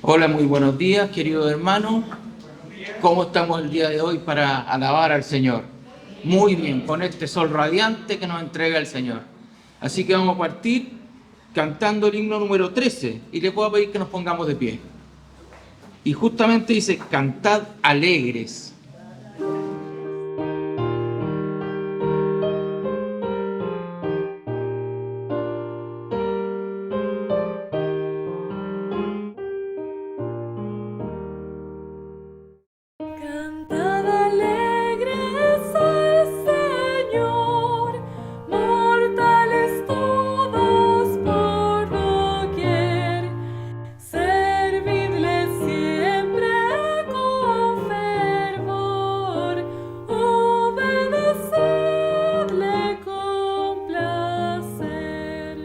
Hola, muy buenos días, queridos hermanos. ¿Cómo estamos el día de hoy para alabar al Señor? Muy bien, con este sol radiante que nos entrega el Señor. Así que vamos a partir cantando el himno número 13 y le puedo pedir que nos pongamos de pie. Y justamente dice, cantad alegres. Cantad alegres al Señor, mortales todos por doquier. Servidle siempre con fervor, obedecedle con placer.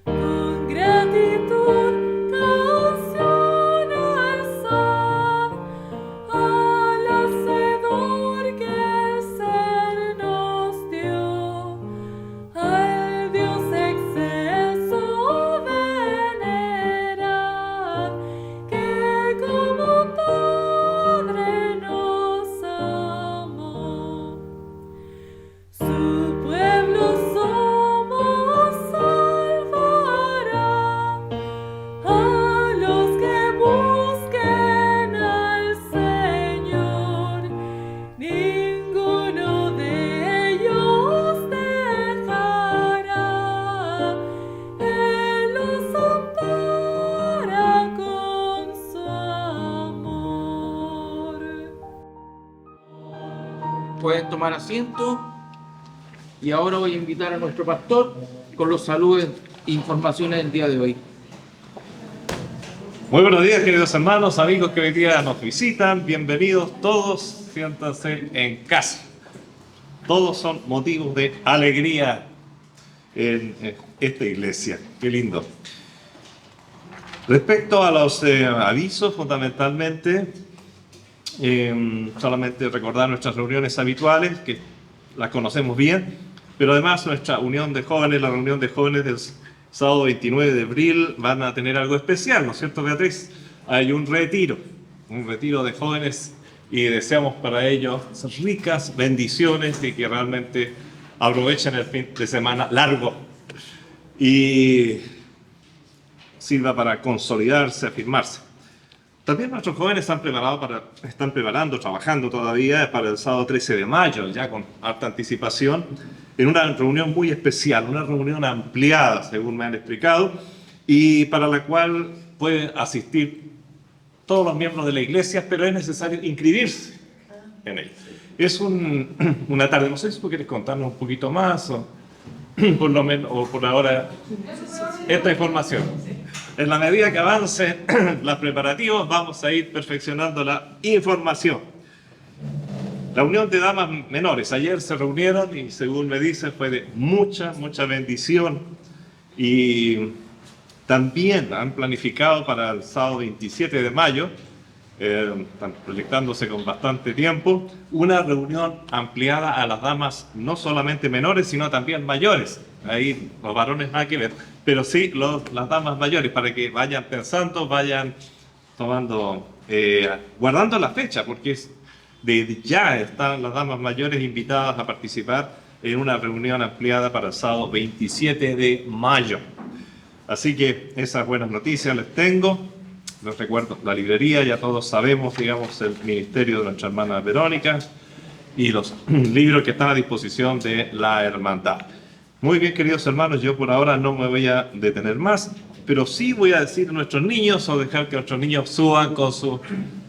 Con gratitud canción alzad al Hacedor que el ser nos dio, al Dios excelso venerad, que como Padre nos amó. Su pueblo somos, salvará a los que busquen al Señor. Ninguno de ellos dejará, Él los ampara con su amor. Pueden tomar asiento. Y ahora voy a invitar a nuestro pastor con los saludos e informaciones del día de hoy. Muy buenos días, queridos hermanos, amigos que hoy día nos visitan. Bienvenidos todos, siéntanse en casa. Todos son motivos de alegría en esta iglesia. Qué lindo. Respecto a los avisos, fundamentalmente, solamente recordar nuestras reuniones habituales, que las conocemos bien, pero además nuestra unión de jóvenes, la reunión de jóvenes del sábado 29 de abril, van a tener algo especial, ¿no es cierto, Beatriz? Hay un retiro de jóvenes, y deseamos para ellos ricas bendiciones y que realmente aprovechen el fin de semana largo y sirva para consolidarse, afirmarse. También nuestros jóvenes están preparando, trabajando todavía para el sábado 13 de mayo, ya con harta anticipación, en una reunión muy especial, una reunión ampliada, según me han explicado, y para la cual pueden asistir todos los miembros de la iglesia, pero es necesario inscribirse en ella. Es una tarde, no sé si tú quieres contarnos un poquito más, o por lo menos, o por ahora, esta información. En la medida que avancen los preparativos, vamos a ir perfeccionando la información. La unión de damas menores, ayer se reunieron y según me dicen fue de mucha bendición, y también han planificado para el sábado 27 de mayo, están proyectándose con bastante tiempo, una reunión ampliada a las damas no solamente menores, sino también mayores. Ahí los varones nada que ver, pero sí las damas mayores, para que vayan pensando, vayan tomando, guardando la fecha, porque ya están las damas mayores invitadas a participar en una reunión ampliada para el sábado 27 de mayo. Así que esas buenas noticias les tengo. Les recuerdo la librería, ya todos sabemos, digamos, el ministerio de nuestra hermana Verónica y los libros que están a disposición de la hermandad. Muy bien, queridos hermanos, yo por ahora no me voy a detener más, pero sí voy a decir a nuestros niños, o dejar que nuestros niños suban con su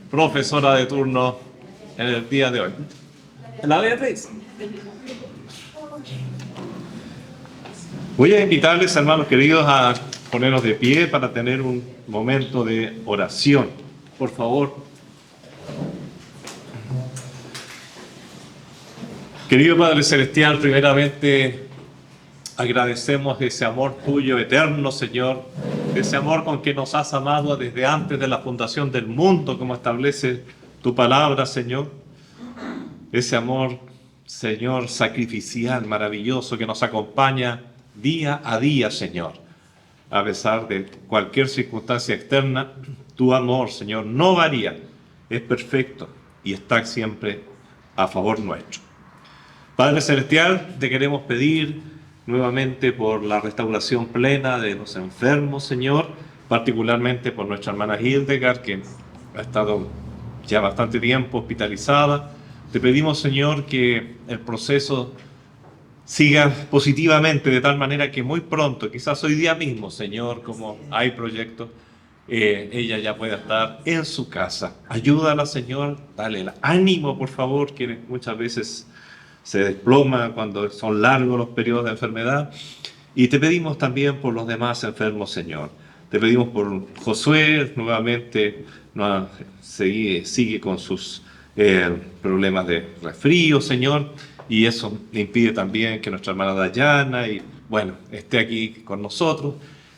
profesora de turno en el día de hoy. La Beatriz. Voy a invitarles, hermanos queridos, a ponernos de pie para tener un momento de oración. Por favor. Querido Padre Celestial, primeramente agradecemos ese amor tuyo eterno, Señor, ese amor con que nos has amado desde antes de la fundación del mundo, como establece tu palabra, Señor. Ese amor, Señor, sacrificial, maravilloso, que nos acompaña día a día, Señor. A pesar de cualquier circunstancia externa, Tu amor, Señor, no varía, es perfecto y está siempre a favor nuestro. Padre Celestial, te queremos pedir nuevamente por la restauración plena de los enfermos, Señor, particularmente por nuestra hermana Hildegard, que ha estado ya bastante tiempo hospitalizada. Te pedimos, Señor, que el proceso siga positivamente, de tal manera que muy pronto, quizás hoy día mismo, Señor, como hay proyectos, ella ya pueda estar en su casa. Ayúdala, Señor, dale el ánimo, por favor, que muchas veces se desploma cuando son largos los periodos de enfermedad. Y te pedimos también por los demás enfermos, Señor. Te pedimos por Josué, nuevamente sigue con sus problemas de resfrío, Señor, y eso impide también que nuestra hermana Dayana esté aquí con nosotros.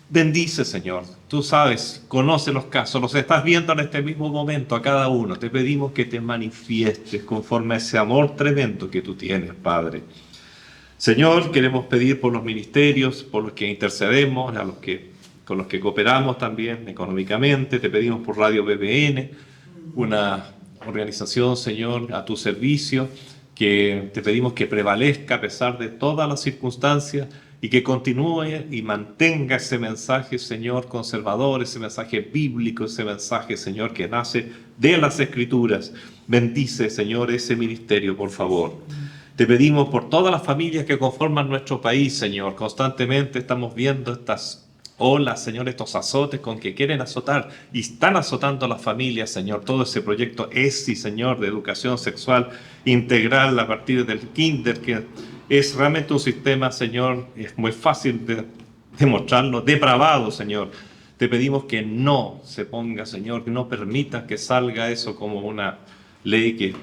Bendice, Señor. Tú sabes, conoce los casos, los estás viendo en este mismo momento a cada uno. Te pedimos que te manifiestes conforme a ese amor tremendo que tú tienes, Padre. Señor, queremos pedir por los ministerios, por los que intercedemos, con los que cooperamos también económicamente. Te pedimos por Radio BBN, una organización, Señor, a tu servicio, que te pedimos que prevalezca a pesar de todas las circunstancias y que continúe y mantenga ese mensaje, Señor, conservador, ese mensaje bíblico, ese mensaje, Señor, que nace de las Escrituras. Bendice, Señor, ese ministerio, por favor. Te pedimos por todas las familias que conforman nuestro país, Señor. Constantemente estamos viendo estas olas, Señor, estos azotes con que quieren azotar y están azotando a las familias, Señor. Todo ese proyecto ESI, Señor, de educación sexual integral a partir del kinder, que es realmente un sistema, Señor, es muy fácil de demostrarlo, depravado, Señor. Te pedimos que no se ponga, Señor, que no permita que salga eso como una ley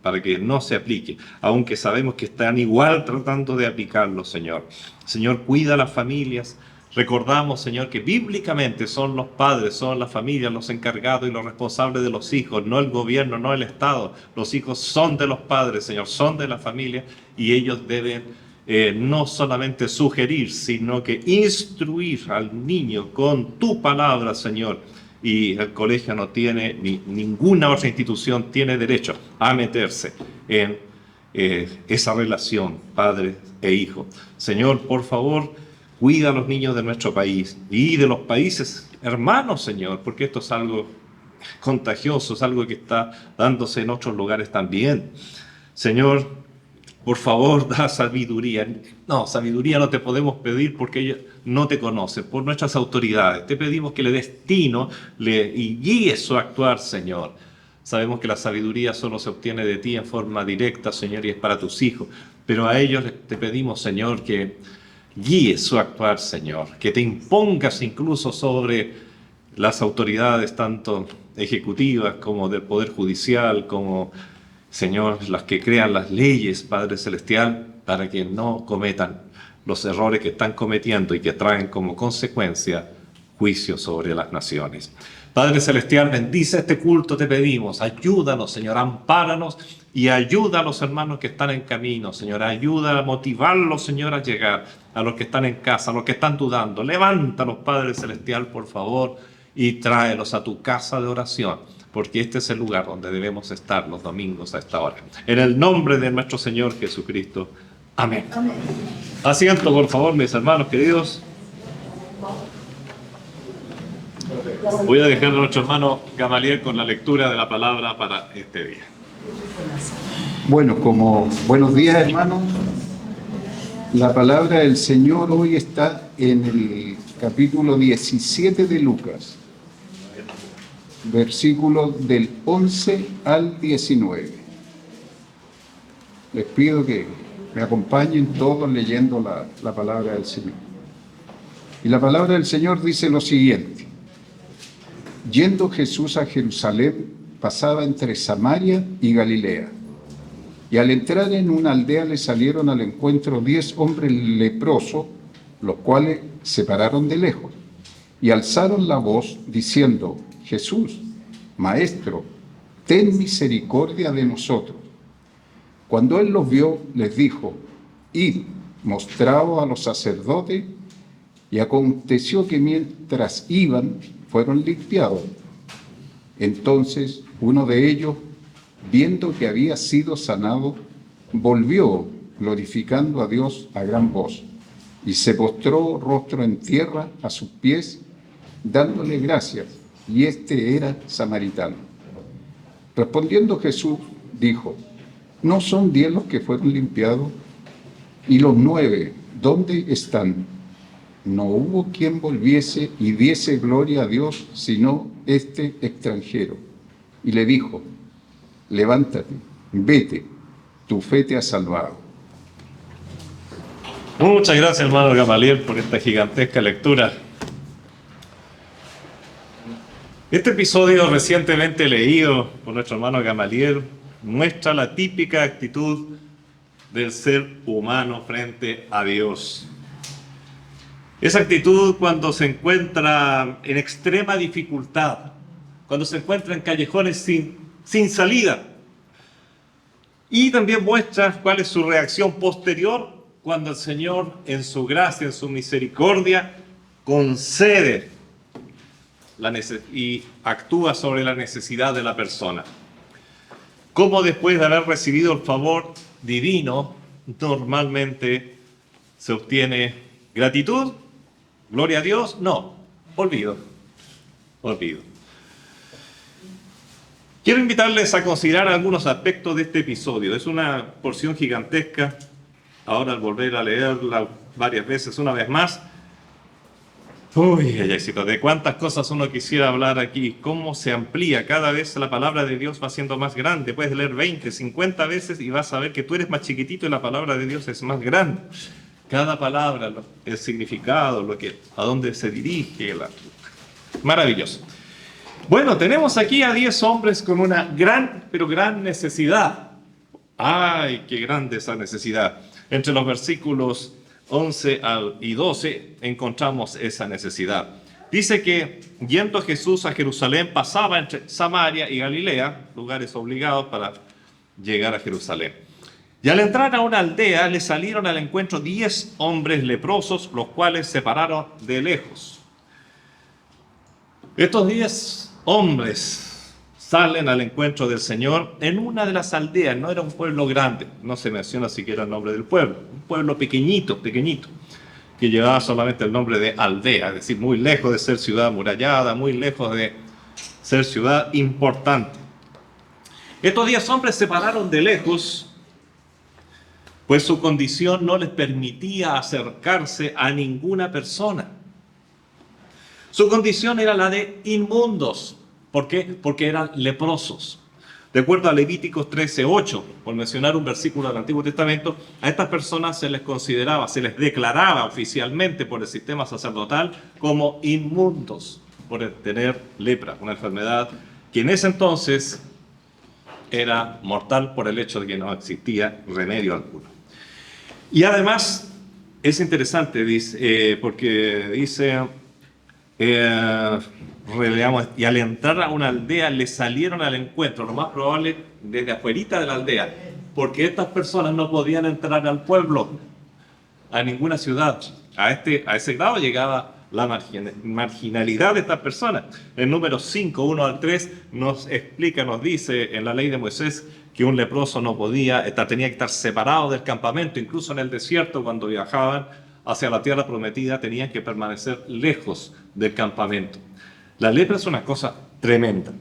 para que no se aplique, aunque sabemos que están igual tratando de aplicarlo, Señor. Señor, cuida a las familias. Recordamos, Señor, que bíblicamente son los padres, son las familias los encargados y los responsables de los hijos, no el gobierno, no el Estado. Los hijos son de los padres, Señor, son de la familia, y ellos deben no solamente sugerir, sino que instruir al niño con tu palabra, Señor. Y el colegio no tiene, ni ninguna otra institución tiene derecho a meterse en esa relación padre e hijo. Señor, por favor, cuida a los niños de nuestro país y de los países hermanos, Señor, porque esto es algo contagioso, es algo que está dándose en otros lugares también. Señor, por favor, da sabiduría. No, sabiduría no te podemos pedir porque ella no te conoce, por nuestras autoridades. Te pedimos que le des tino y guíes su actuar, Señor. Sabemos que la sabiduría solo se obtiene de ti en forma directa, Señor, y es para tus hijos. Pero a ellos te pedimos, Señor, que guíes su actuar, Señor. Que te impongas incluso sobre las autoridades, tanto ejecutivas como del Poder Judicial, como, Señor, las que crean las leyes, Padre Celestial, para que no cometan los errores que están cometiendo y que traen como consecuencia juicio sobre las naciones. Padre Celestial, bendice este culto, te pedimos. Ayúdanos, Señor, ampáranos y ayuda a los hermanos que están en camino, Señor. Ayuda a motivarlos, Señor, a llegar, a los que están en casa, a los que están dudando. Levántalos, Padre Celestial, por favor, y tráelos a tu casa de oración, porque este es el lugar donde debemos estar los domingos a esta hora. En el nombre de nuestro Señor Jesucristo. Amén. Amén. Asiento, por favor, mis hermanos queridos. Voy a dejar a nuestro hermano Gamaliel con la lectura de la palabra para este día. Bueno, buenos días, hermanos. La palabra del Señor hoy está en el capítulo 17 de Lucas, versículos del 11 al 19. Les pido que me acompañen todos leyendo la palabra del Señor. Y la palabra del Señor dice lo siguiente: yendo Jesús a Jerusalén, pasaba entre Samaria y Galilea. Y al entrar en una aldea le salieron al encuentro 10 hombres leprosos, los cuales se pararon de lejos y alzaron la voz diciendo: Jesús, Maestro, ten misericordia de nosotros. Cuando él los vio, les dijo: id, mostraos a los sacerdotes. Y aconteció que mientras iban, fueron limpiados. Entonces uno de ellos, viendo que había sido sanado, volvió glorificando a Dios a gran voz y se postró rostro en tierra a sus pies, dándole gracias, y este era samaritano. Respondiendo Jesús, dijo: ¿No son 10 los que fueron limpiados? ¿Y los 9, dónde están? No hubo quien volviese y diese gloria a Dios, sino este extranjero. Y le dijo: levántate, vete, tu fe te ha salvado. Muchas gracias, hermano Gamaliel, por esta gigantesca lectura. Este episodio recientemente leído por nuestro hermano Gamaliel muestra la típica actitud del ser humano frente a Dios. Esa actitud cuando se encuentra en extrema dificultad, cuando se encuentra en callejones sin salida. Y también muestra cuál es su reacción posterior cuando el Señor, en su gracia, en su misericordia, concede y actúa sobre la necesidad de la persona. Cómo después de haber recibido el favor divino, normalmente se obtiene gratitud, gloria a Dios, no, olvido. Quiero invitarles a considerar algunos aspectos de este episodio. Es una porción gigantesca. Ahora, al volver a leerla varias veces, una vez más, de cuántas cosas uno quisiera hablar aquí, cómo se amplía cada vez la palabra de Dios va siendo más grande. Puedes leer 20, 50 veces y vas a ver que tú eres más chiquitito y la palabra de Dios es más grande. Cada palabra, el significado, a dónde se dirige, maravilloso. Bueno, tenemos aquí a 10 hombres con una gran, pero gran necesidad. ¡Ay, qué grande esa necesidad! Entre los versículos 11 y 12 encontramos esa necesidad. Dice que, yendo Jesús a Jerusalén, pasaba entre Samaria y Galilea, lugares obligados para llegar a Jerusalén. Y al entrar a una aldea, le salieron al encuentro 10 hombres leprosos, los cuales se pararon de lejos. Estos 10 hombres salen al encuentro del Señor en una de las aldeas. No era un pueblo grande, no se menciona siquiera el nombre del pueblo. Un pueblo pequeñito, que llevaba solamente el nombre de aldea, es decir, muy lejos de ser ciudad amurallada, muy lejos de ser ciudad importante. Estos 10 hombres se pararon de lejos, pues su condición no les permitía acercarse a ninguna persona. Su condición era la de inmundos. ¿Por qué? Porque eran leprosos. De acuerdo a Levíticos 13:8, por mencionar un versículo del Antiguo Testamento, a estas personas se les consideraba, se les declaraba oficialmente por el sistema sacerdotal como inmundos por tener lepra, una enfermedad que en ese entonces era mortal por el hecho de que no existía remedio alguno. Y además es interesante, porque dice... releamos, y al entrar a una aldea le salieron al encuentro, lo más probable desde afuerita de la aldea, porque estas personas no podían entrar al pueblo, a ninguna ciudad. A ese grado llegaba la marginalidad de estas personas. En Números 5, 1 al 3 nos dice en la ley de Moisés que un leproso no tenía que estar separado del campamento. Incluso en el desierto, cuando viajaban hacia la tierra prometida, tenían que permanecer lejos del campamento. La lepra es una cosa tremenda.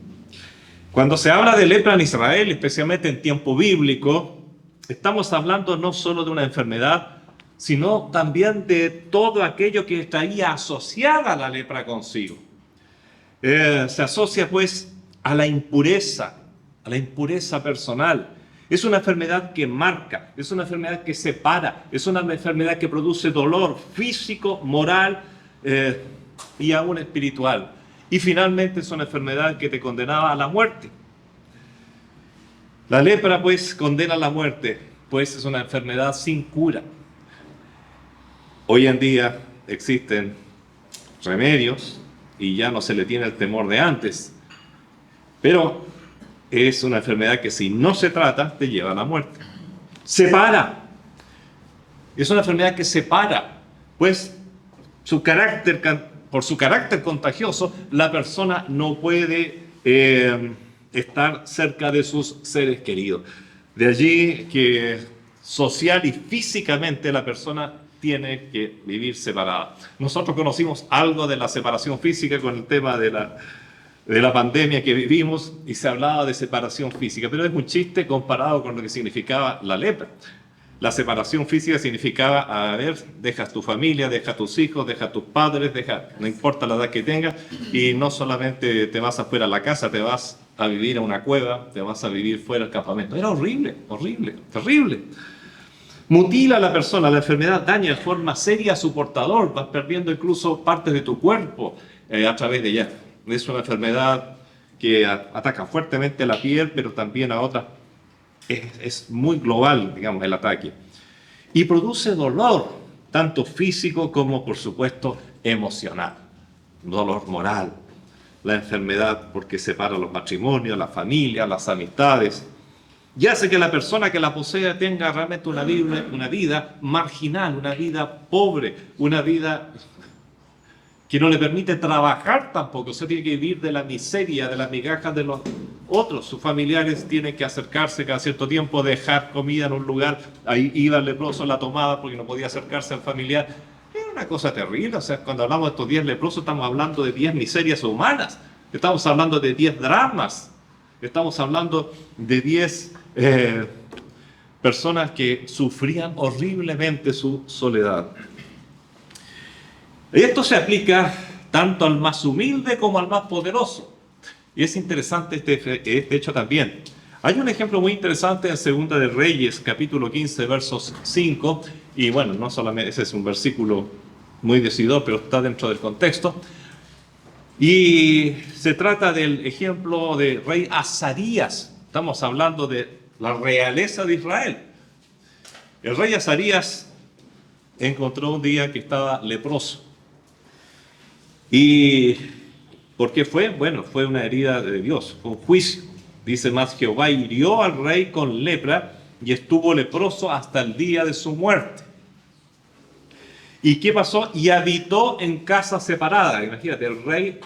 Cuando se habla de lepra en Israel, especialmente en tiempo bíblico, estamos hablando no solo de una enfermedad, sino también de todo aquello que estaría asociada a la lepra consigo. Se asocia pues a la impureza personal. Es una enfermedad que marca, es una enfermedad que separa, es una enfermedad que produce dolor físico, moral y aún espiritual. Y finalmente es una enfermedad que te condenaba a la muerte. La lepra pues condena a la muerte, pues es una enfermedad sin cura. Hoy en día existen remedios y ya no se le tiene el temor de antes, pero es una enfermedad que si no se trata te lleva a la muerte. Separa. Es una enfermedad que separa, pues por su carácter contagioso, la persona no puede estar cerca de sus seres queridos. De allí que social y físicamente la persona tiene que vivir separada. Nosotros conocimos algo de la separación física con el tema de la pandemia que vivimos y se hablaba de separación física, pero es un chiste comparado con lo que significaba la lepra. La separación física significaba, a ver, dejas tu familia, dejas tus hijos, dejas tus padres, no importa la edad que tengas, y no solamente te vas afuera a la casa, te vas a vivir a una cueva, te vas a vivir fuera del campamento. Era horrible, horrible, terrible. Mutila a la persona, la enfermedad daña de forma seria a su portador, vas perdiendo incluso partes de tu cuerpo a través de ella. Es una enfermedad que ataca fuertemente la piel, pero también a otras. Es muy global, digamos, el ataque. Y produce dolor, tanto físico como, por supuesto, emocional. Dolor moral. La enfermedad porque separa los matrimonios, la familia, las amistades. Y hace que la persona que la posee tenga realmente una vida marginal, una vida pobre, una vida que no le permite trabajar tampoco. Se tiene que vivir de la miseria, de las migajas de los otros. Sus familiares tienen que acercarse cada cierto tiempo, dejar comida en un lugar. Ahí iba el leproso, la tomaba porque no podía acercarse al familiar. Es una cosa terrible. O sea, cuando hablamos de estos 10 leprosos, estamos hablando de 10 miserias humanas. Estamos hablando de 10 dramas. Estamos hablando de 10 personas que sufrían horriblemente su soledad. Y esto se aplica tanto al más humilde como al más poderoso. Y es interesante este hecho también. Hay un ejemplo muy interesante en Segunda de Reyes, capítulo 15, versos 5. Y bueno, no solamente ese es un versículo muy decidor, pero está dentro del contexto. Y se trata del ejemplo de rey Azarías. Estamos hablando de la realeza de Israel. El rey Azarías encontró un día que estaba leproso. ¿Y por qué fue? Bueno, fue una herida de Dios, fue un juicio. Dice más, Jehová hirió al rey con lepra y estuvo leproso hasta el día de su muerte. ¿Y qué pasó? Y habitó en casa separada. Imagínate, el rey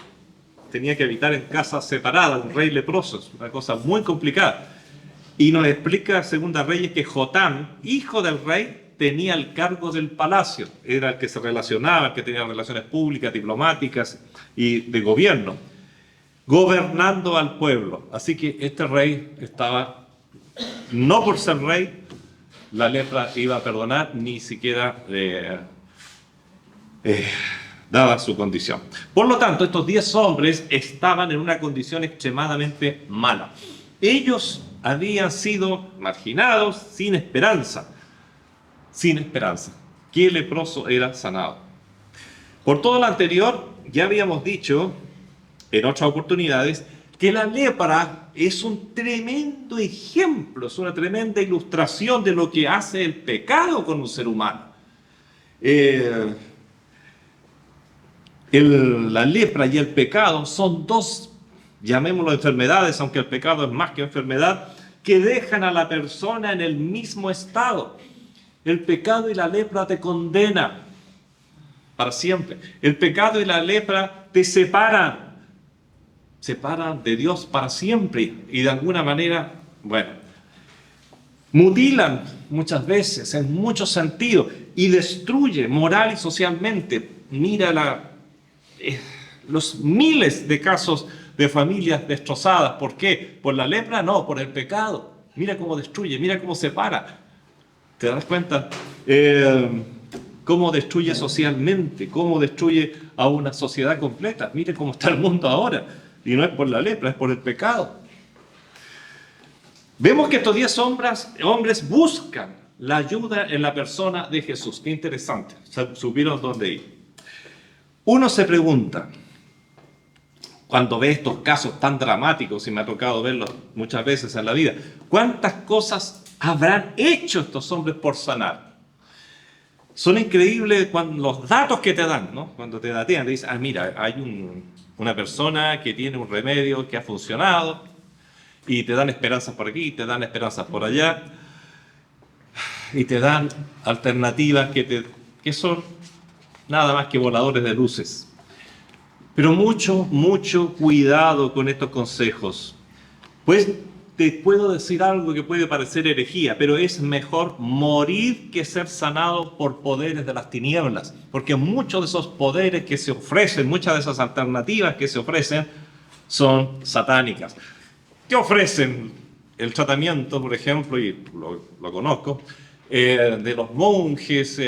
tenía que habitar en casa separada, un rey leproso, es una cosa muy complicada. Y nos explica Segunda Reyes que Jotam, hijo del rey, tenía el cargo del palacio, era el que se relacionaba, el que tenía relaciones públicas, diplomáticas y de gobierno, gobernando al pueblo. Así que este rey estaba, no por ser rey, la lepra iba a perdonar, ni siquiera daba su condición. Por lo tanto, estos 10 hombres estaban en una condición extremadamente mala. Ellos habían sido marginados sin esperanza. Sin esperanza. ¿Qué leproso era sanado? Por todo lo anterior, ya habíamos dicho en otras oportunidades que la lepra es un tremendo ejemplo, es una tremenda ilustración de lo que hace el pecado con un ser humano. La lepra y el pecado son dos, llamémoslo enfermedades, aunque el pecado es más que enfermedad, que dejan a la persona en el mismo estado. El pecado y la lepra te condenan para siempre. El pecado y la lepra te separan de Dios para siempre. Y de alguna manera, bueno, mutilan muchas veces, en muchos sentidos, y destruye moral y socialmente. Mira los miles de casos de familias destrozadas. ¿Por qué? ¿Por la lepra? No, por el pecado. Mira cómo destruye, mira cómo separa. ¿Te das cuenta? Cómo destruye socialmente, cómo destruye a una sociedad completa. Mire cómo está el mundo ahora. Y no es por la lepra, es por el pecado. Vemos que estos 10 hombres buscan la ayuda en la persona de Jesús. Qué interesante. Supieron dónde ir. Uno se pregunta, cuando ve estos casos tan dramáticos, y me ha tocado verlos muchas veces en la vida, ¿cuántas cosas habrán hecho estos hombres por sanar? Son increíbles los datos que te dan, ¿no? Cuando te datean, te dicen, mira, hay una persona que tiene un remedio que ha funcionado, y te dan esperanzas por aquí, te dan esperanzas por allá, y te dan alternativas que son nada más que voladores de luces. Pero mucho cuidado con estos consejos. Pues te puedo decir algo que puede parecer herejía, pero es mejor morir que ser sanado por poderes de las tinieblas, porque muchos de esos poderes que se ofrecen, muchas de esas alternativas que se ofrecen, son satánicas. ¿Qué ofrecen? El tratamiento, por ejemplo, y lo conozco, de los monjes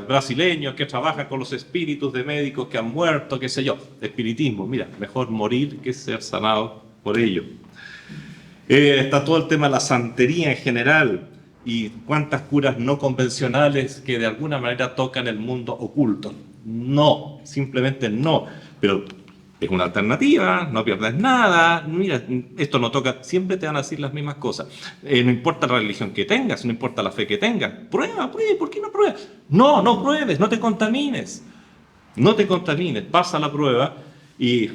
brasileños que trabajan con los espíritus de médicos que han muerto, qué sé yo, espiritismo. Mira, mejor morir que ser sanado por ello. Está todo el tema de la santería en general y cuántas curas no convencionales que de alguna manera tocan el mundo oculto. No, simplemente no. Pero es una alternativa, no pierdes nada. Mira, esto no toca, siempre te van a decir las mismas cosas. No importa la religión que tengas, no importa la fe que tengas. Prueba, ¿por qué no pruebas? No pruebes, no te contamines. No te contamines, pasa la prueba y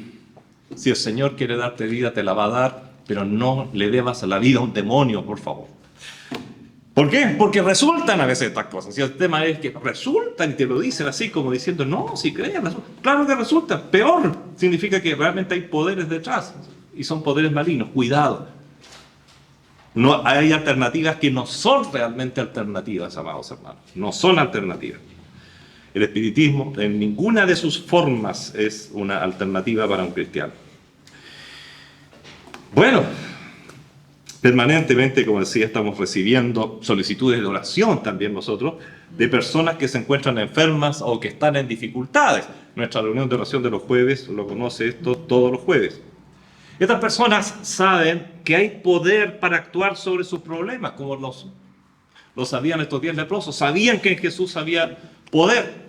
si el Señor quiere darte vida, te la va a dar. Pero no le debas la vida a un demonio, por favor. ¿Por qué? Porque resultan a veces estas cosas. Y el tema es que resultan y te lo dicen así como diciendo, no, si crees, claro que resulta. Peor, significa que realmente hay poderes detrás. Y son poderes malignos. Cuidado. No, hay alternativas que no son realmente alternativas, amados hermanos. No son alternativas. El espiritismo en ninguna de sus formas es una alternativa para un cristiano. Bueno, permanentemente, como decía, estamos recibiendo solicitudes de oración también nosotros, de personas que se encuentran enfermas o que están en dificultades. Nuestra reunión de oración de los jueves lo conoce esto todos los jueves. Estas personas saben que hay poder para actuar sobre sus problemas, como lo sabían estos 10 leprosos. Sabían que en Jesús había poder.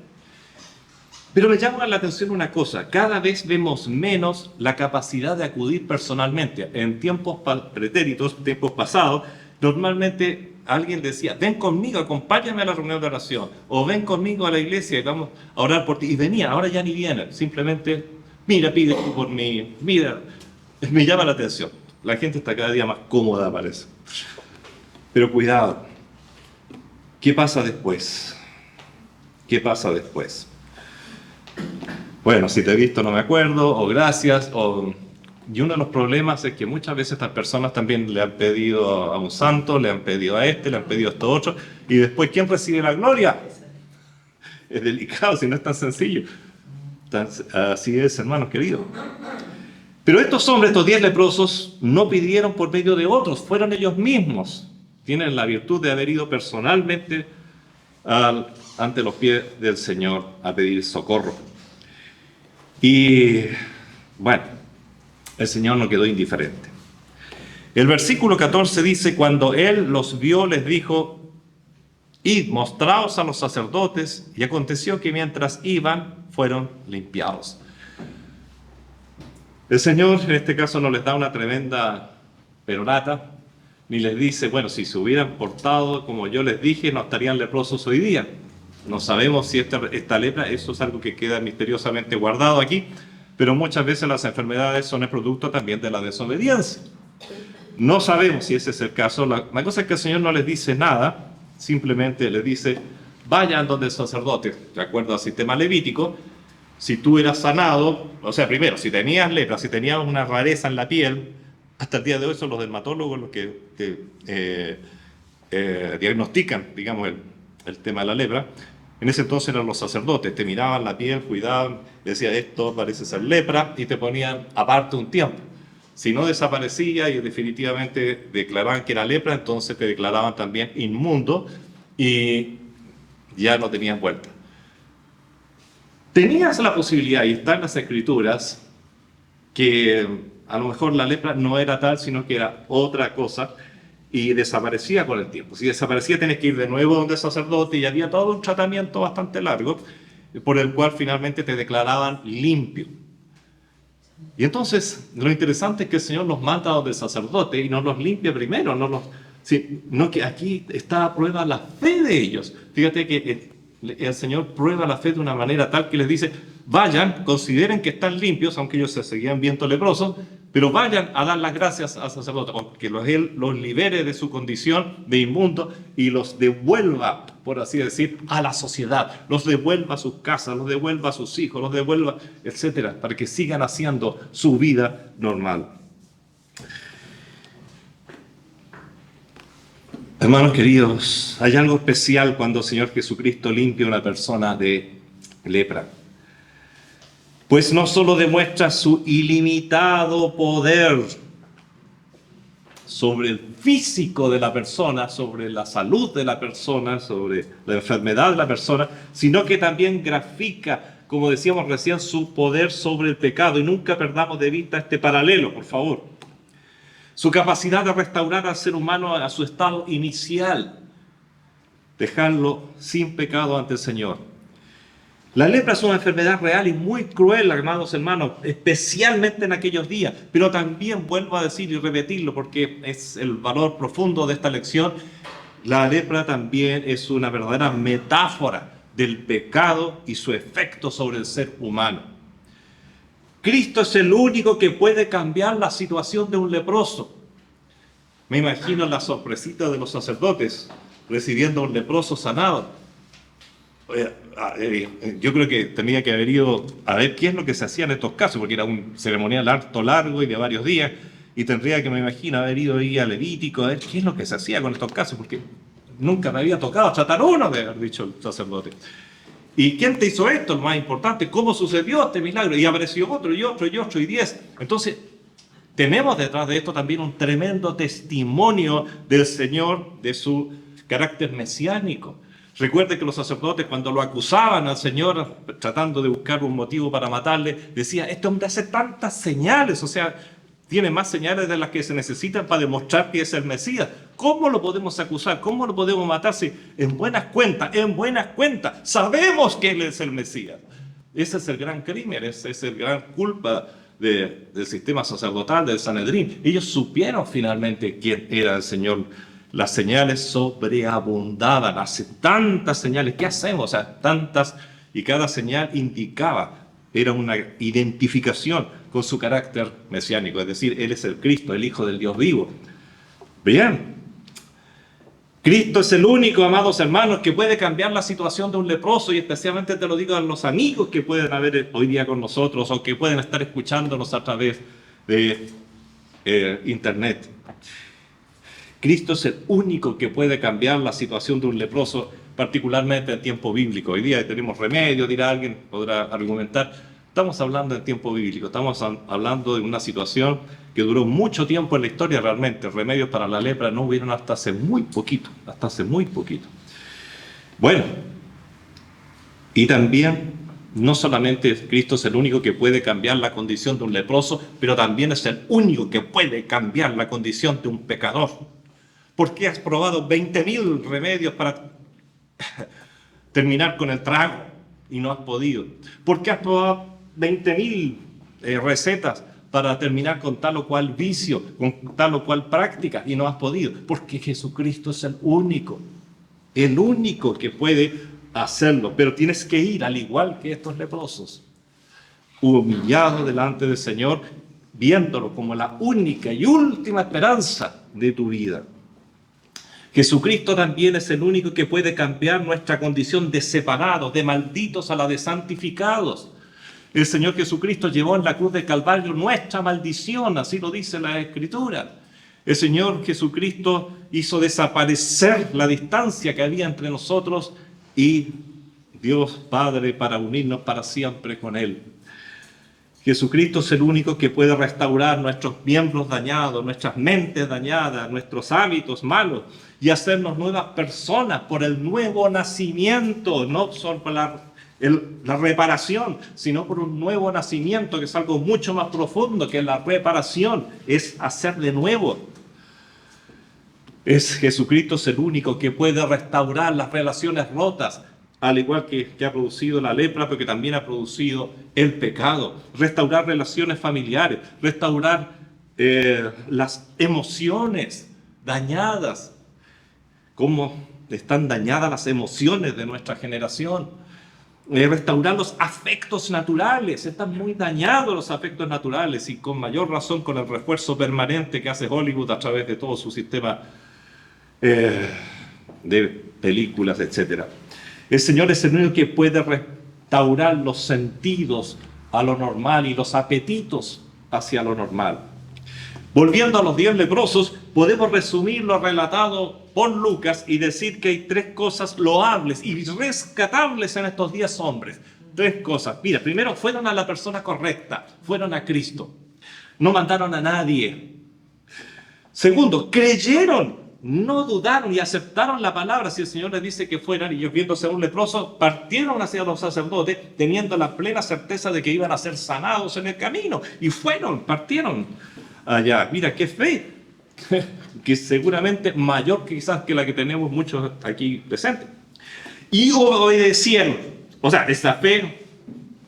Pero me llama la atención una cosa, cada vez vemos menos la capacidad de acudir personalmente. En tiempos pretéritos, tiempos pasados, normalmente alguien decía, ven conmigo, acompáñame a la reunión de oración, o ven conmigo a la iglesia y vamos a orar por ti. Y venían, ahora ya ni vienen, simplemente, mira, pide por mí, mira, me llama la atención. La gente está cada día más cómoda, parece. Pero cuidado, ¿qué pasa después? ¿Qué pasa después? Bueno, si te he visto no me acuerdo, o gracias, y uno de los problemas es que muchas veces estas personas también le han pedido a un santo, le han pedido a este, le han pedido a esto otro, y después, ¿quién recibe la gloria? Es delicado, si no es tan sencillo. Así es, hermanos queridos. Pero estos hombres, estos 10 leprosos, no pidieron por medio de otros, fueron ellos mismos. Tienen la virtud de haber ido personalmente ante los pies del Señor a pedir socorro. Y bueno, el Señor no quedó indiferente. El versículo 14 dice, cuando Él los vio, les dijo, id, mostraos a los sacerdotes, y aconteció que mientras iban, fueron limpiados. El Señor en este caso no les da una tremenda perorata, ni les dice, bueno, si se hubieran portado como yo les dije, no estarían leprosos hoy día. No sabemos si esta lepra, eso es algo que queda misteriosamente guardado aquí, pero muchas veces las enfermedades son el producto también de la desobediencia. No sabemos si ese es el caso. La cosa es que el Señor no les dice nada, simplemente les dice, vayan donde el sacerdote, de acuerdo al sistema levítico. Si tú eras sanado, o sea, primero, si tenías lepra, si tenías una rareza en la piel, hasta el día de hoy son los dermatólogos los que diagnostican, digamos, el tema de la lepra. En ese entonces eran los sacerdotes, te miraban la piel, cuidaban, decían esto parece ser lepra y te ponían aparte un tiempo. Si no desaparecía y definitivamente declaraban que era lepra, entonces te declaraban también inmundo y ya no tenías vuelta. Tenías la posibilidad, y está en las escrituras, que a lo mejor la lepra no era tal, sino que era otra cosa, y desaparecía con el tiempo. Si desaparecía, tenés que ir de nuevo donde el sacerdote, y había todo un tratamiento bastante largo, por el cual finalmente te declaraban limpio. Y entonces, lo interesante es que el Señor los manda donde el sacerdote, y no los limpia primero, no que aquí está a prueba la fe de ellos. Fíjate que el Señor prueba la fe de una manera tal que les dice, vayan, consideren que están limpios, aunque ellos se seguían viendo leprosos, pero vayan a dar las gracias al sacerdote, que Él los libere de su condición de inmundo y los devuelva, por así decir, a la sociedad, los devuelva a sus casas, los devuelva a sus hijos, los devuelva, etcétera, para que sigan haciendo su vida normal. Hermanos queridos, hay algo especial cuando el Señor Jesucristo limpia a una persona de lepra. Pues no solo demuestra su ilimitado poder sobre el físico de la persona, sobre la salud de la persona, sobre la enfermedad de la persona, sino que también grafica, como decíamos recién, su poder sobre el pecado. Y nunca perdamos de vista este paralelo, por favor. Su capacidad de restaurar al ser humano a su estado inicial, dejarlo sin pecado ante el Señor. La lepra es una enfermedad real y muy cruel, amados hermanos, especialmente en aquellos días. Pero también vuelvo a decir y repetirlo porque es el valor profundo de esta lección. La lepra también es una verdadera metáfora del pecado y su efecto sobre el ser humano. Cristo es el único que puede cambiar la situación de un leproso. Me imagino la sorpresita de los sacerdotes recibiendo a un leproso sanado. Yo creo que tenía que haber ido a ver qué es lo que se hacía en estos casos, porque era un ceremonial harto largo y de varios días, y tendría que, me imagino, haber ido ahí a Levítico a ver qué es lo que se hacía con estos casos, porque nunca me había tocado tratar uno, de haber dicho el sacerdote. ¿Y quién te hizo esto? Lo más importante, ¿cómo sucedió este milagro? Y apareció otro, y otro, y otro, y 10. Entonces, tenemos detrás de esto también un tremendo testimonio del Señor, de su carácter mesiánico. Recuerde que los sacerdotes, cuando lo acusaban al Señor, tratando de buscar un motivo para matarle, decía, este hombre hace tantas señales, o sea, tiene más señales de las que se necesitan para demostrar que es el Mesías. ¿Cómo lo podemos acusar? ¿Cómo lo podemos matar si en buenas cuentas, sabemos que Él es el Mesías? Ese es el gran crimen, esa es la gran culpa del sistema sacerdotal, del Sanedrín. Ellos supieron finalmente quién era el Señor. Las señales sobreabundaban, hace tantas señales, ¿qué hacemos? O sea, tantas, y cada señal indicaba, era una identificación con su carácter mesiánico, es decir, Él es el Cristo, el Hijo del Dios vivo. Bien, Cristo es el único, amados hermanos, que puede cambiar la situación de un leproso, y especialmente te lo digo a los amigos que pueden haber hoy día con nosotros, o que pueden estar escuchándonos a través de internet. Cristo es el único que puede cambiar la situación de un leproso, particularmente en tiempo bíblico. Hoy día tenemos remedio, dirá alguien, podrá argumentar. Estamos hablando en tiempo bíblico, estamos hablando de una situación que duró mucho tiempo en la historia realmente. Remedios para la lepra no hubieron hasta hace muy poquito, Bueno, y también, no solamente Cristo es el único que puede cambiar la condición de un leproso, pero también es el único que puede cambiar la condición de un pecador. ¿Por qué has probado 20.000 remedios para terminar con el trago y no has podido? ¿Por qué has probado 20.000 recetas para terminar con tal o cual vicio, con tal o cual práctica y no has podido? Porque Jesucristo es el único que puede hacerlo. Pero tienes que ir, al igual que estos leprosos, humillado delante del Señor, viéndolo como la única y última esperanza de tu vida. Jesucristo también es el único que puede cambiar nuestra condición de separados, de malditos a la de santificados. El Señor Jesucristo llevó en la cruz del Calvario nuestra maldición, así lo dice la Escritura. El Señor Jesucristo hizo desaparecer la distancia que había entre nosotros y Dios Padre para unirnos para siempre con Él. Jesucristo es el único que puede restaurar nuestros miembros dañados, nuestras mentes dañadas, nuestros hábitos malos y hacernos nuevas personas por el nuevo nacimiento, no solo por la reparación, sino por un nuevo nacimiento que es algo mucho más profundo que la reparación, es hacer de nuevo. Jesucristo es el único que puede restaurar las relaciones rotas, al igual que ha producido la lepra, pero que también ha producido el pecado. Restaurar relaciones familiares, restaurar las emociones dañadas, como están dañadas las emociones de nuestra generación. Restaurar los afectos naturales, están muy dañados los afectos naturales, y con mayor razón con el refuerzo permanente que hace Hollywood a través de todo su sistema de películas, etc. El Señor es el único que puede restaurar los sentidos a lo normal y los apetitos hacia lo normal. Volviendo a los 10 leprosos, podemos resumir lo relatado por Lucas y decir que hay 3 cosas loables y rescatables en estos 10 hombres. 3 cosas. Mira, primero, fueron a la persona correcta, fueron a Cristo. No mandaron a nadie. Segundo, creyeron, no dudaron y aceptaron la palabra. Si el Señor les dice que fueran, y ellos viéndose a un leproso, partieron hacia los sacerdotes teniendo la plena certeza de que iban a ser sanados en el camino. Y partieron allá. Mira, qué fe, que seguramente mayor quizás que la que tenemos muchos aquí presentes. Y obedecieron. O sea, esa fe,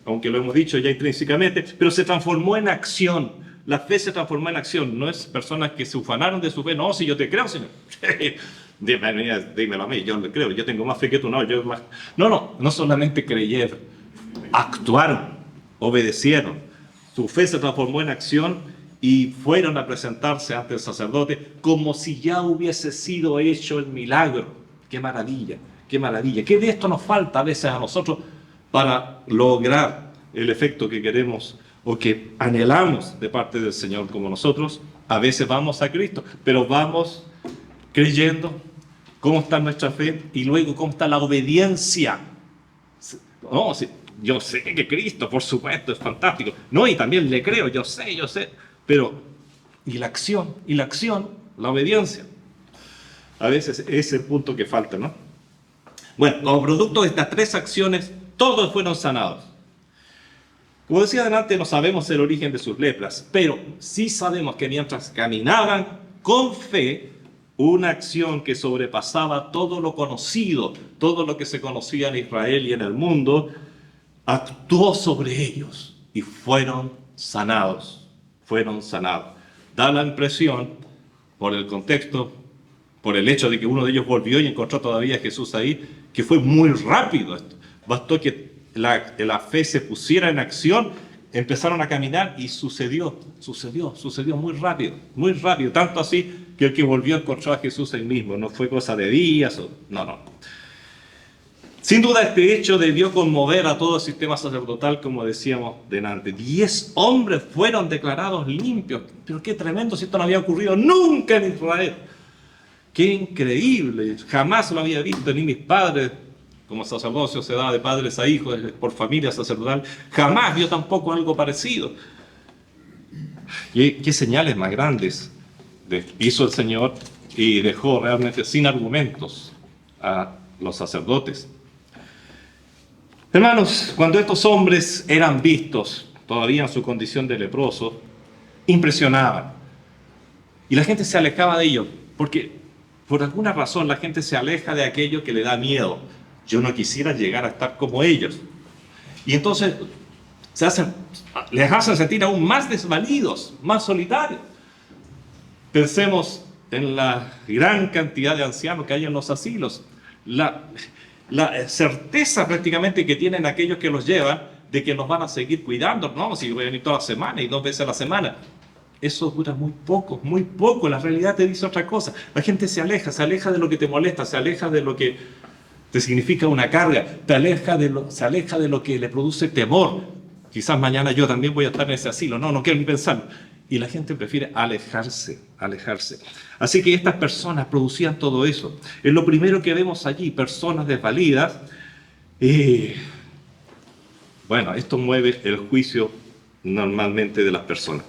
aunque lo hemos dicho ya intrínsecamente, pero se transformó en acción. La fe se transformó en acción. No es personas que se ufanaron de su fe. No, si yo te creo, Señor. Dímelo a mí, yo le creo. Yo tengo más fe que tú. No solamente creyeron, actuaron, obedecieron. Su fe se transformó en acción y fueron a presentarse ante el sacerdote como si ya hubiese sido hecho el milagro. ¡Qué maravilla! ¡Qué maravilla! ¿Qué de esto nos falta a veces a nosotros para lograr el efecto que queremos o que anhelamos de parte del Señor? Como nosotros a veces vamos a Cristo, pero vamos creyendo cómo está nuestra fe y luego cómo está la obediencia. No, sí, yo sé que Cristo, por supuesto, es fantástico. No, y también le creo, yo sé. Pero, ¿y la acción? La obediencia. A veces ese es el punto que falta, ¿no? Bueno, como producto de estas 3 acciones, todos fueron sanados. Como decía adelante, no sabemos el origen de sus lepras, pero sí sabemos que mientras caminaban con fe, una acción que sobrepasaba todo lo conocido, todo lo que se conocía en Israel y en el mundo, actuó sobre ellos y fueron sanados. Da la impresión, por el contexto, por el hecho de que uno de ellos volvió y encontró todavía a Jesús ahí, que fue muy rápido esto. Bastó que la fe se pusiera en acción, empezaron a caminar y sucedió muy rápido, tanto así que el que volvió encontró a Jesús ahí mismo, no fue cosa de días, no. Sin duda este hecho debió conmover a todo el sistema sacerdotal, como decíamos delante. 10 hombres fueron declarados limpios. Pero qué tremendo, si esto no había ocurrido nunca en Israel. Qué increíble, jamás lo había visto, ni mis padres, como sacerdocio se da de padres a hijos, por familia sacerdotal, jamás vio tampoco algo parecido. Qué señales más grandes hizo el Señor y dejó realmente sin argumentos a los sacerdotes. Hermanos, cuando estos hombres eran vistos, todavía en su condición de leproso, impresionaban. Y la gente se alejaba de ellos, porque por alguna razón la gente se aleja de aquello que le da miedo. Yo no quisiera llegar a estar como ellos. Y entonces les hacen sentir aún más desvalidos, más solitarios. Pensemos en la gran cantidad de ancianos que hay en los asilos. La certeza prácticamente que tienen aquellos que los llevan de que nos van a seguir cuidando. No, si voy a venir toda la semana y 2 veces a la semana. Eso dura muy poco. La realidad te dice otra cosa. La gente se aleja de lo que te molesta, se aleja de lo que te significa una carga, se aleja de lo que le produce temor. Quizás mañana yo también voy a estar en ese asilo. No quiero ni pensarlo. Y la gente prefiere alejarse. Así que estas personas producían todo eso. Es lo primero que vemos allí, personas desvalidas. Bueno, esto mueve el juicio normalmente de las personas.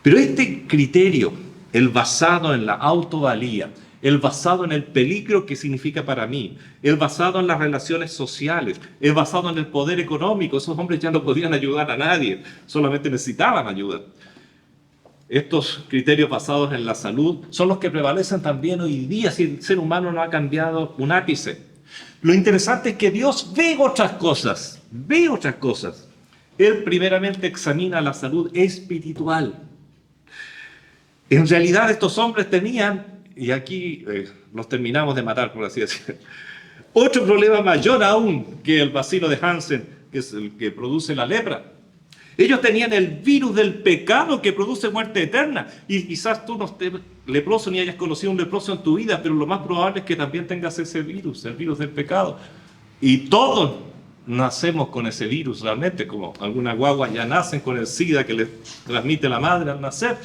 Pero este criterio, el basado en la autovalía, el basado en el peligro que significa para mí, el basado en las relaciones sociales, el basado en el poder económico, esos hombres ya no podían ayudar a nadie, solamente necesitaban ayuda. Estos criterios basados en la salud son los que prevalecen también hoy día, si el ser humano no ha cambiado un ápice. Lo interesante es que Dios ve otras cosas. Él primeramente examina la salud espiritual. En realidad estos hombres tenían y aquí los terminamos de matar, por así decirlo. Otro problema mayor aún que el bacilo de Hansen, que es el que produce la lepra. Ellos tenían el virus del pecado que produce muerte eterna. Y quizás tú no estés leproso ni hayas conocido un leproso en tu vida, pero lo más probable es que también tengas ese virus, el virus del pecado. Y todos nacemos con ese virus realmente, como algunas guaguas ya nacen con el SIDA que les transmite la madre al nacer.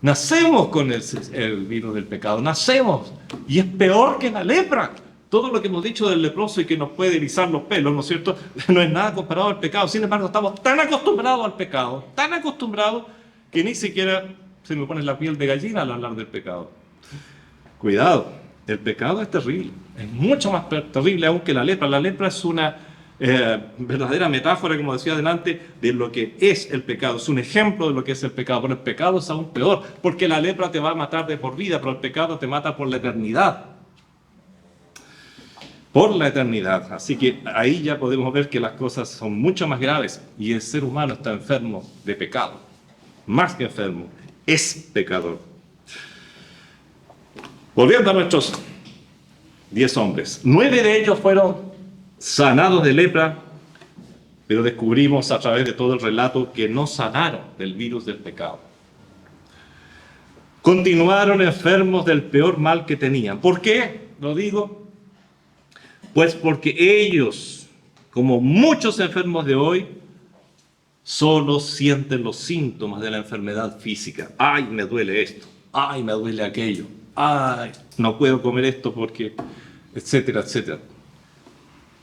Nacemos con el virus del pecado, nacemos. Y es peor que la lepra. Todo lo que hemos dicho del leproso y que nos puede erizar los pelos, ¿no es cierto? No es nada comparado al pecado. Sin embargo, estamos tan acostumbrados al pecado, tan acostumbrados, que ni siquiera se me pone la piel de gallina al hablar del pecado. Cuidado, el pecado es terrible. Es mucho más terrible aún que la lepra. La lepra es una verdadera metáfora, como decía adelante, de lo que es el pecado. Es un ejemplo de lo que es el pecado. Pero el pecado es aún peor, porque la lepra te va a matar de por vida, pero el pecado te mata por la eternidad. Por la eternidad. Así que ahí ya podemos ver que las cosas son mucho más graves y el ser humano está enfermo de pecado. Más que enfermo, es pecador. Volviendo a nuestros 10 hombres. 9 de ellos fueron sanados de lepra, pero descubrimos a través de todo el relato que no sanaron del virus del pecado. Continuaron enfermos del peor mal que tenían. ¿Por qué? Lo digo. Pues porque ellos, como muchos enfermos de hoy, solo sienten los síntomas de la enfermedad física. ¡Ay, me duele esto! ¡Ay, me duele aquello! ¡Ay, no puedo comer esto porque... etcétera, etcétera!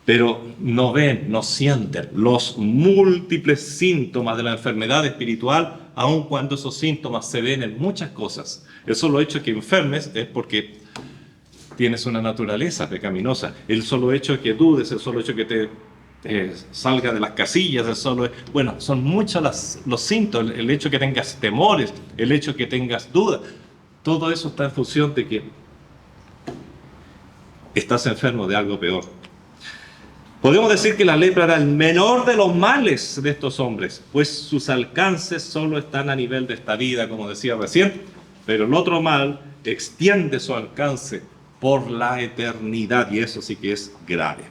Pero no ven, no sienten los múltiples síntomas de la enfermedad espiritual, aun cuando esos síntomas se ven en muchas cosas. El solo hecho de que enfermes es porque tienes una naturaleza pecaminosa. El solo hecho de que dudes, el solo hecho de que te salga de las casillas, bueno, son muchos los síntomas, el hecho de que tengas temores, el hecho de que tengas dudas. Todo eso está en función de que estás enfermo de algo peor. Podemos decir que la lepra era el menor de los males de estos hombres, pues sus alcances solo están a nivel de esta vida, como decía recién, pero el otro mal extiende su alcance por la eternidad, y eso sí que es grave.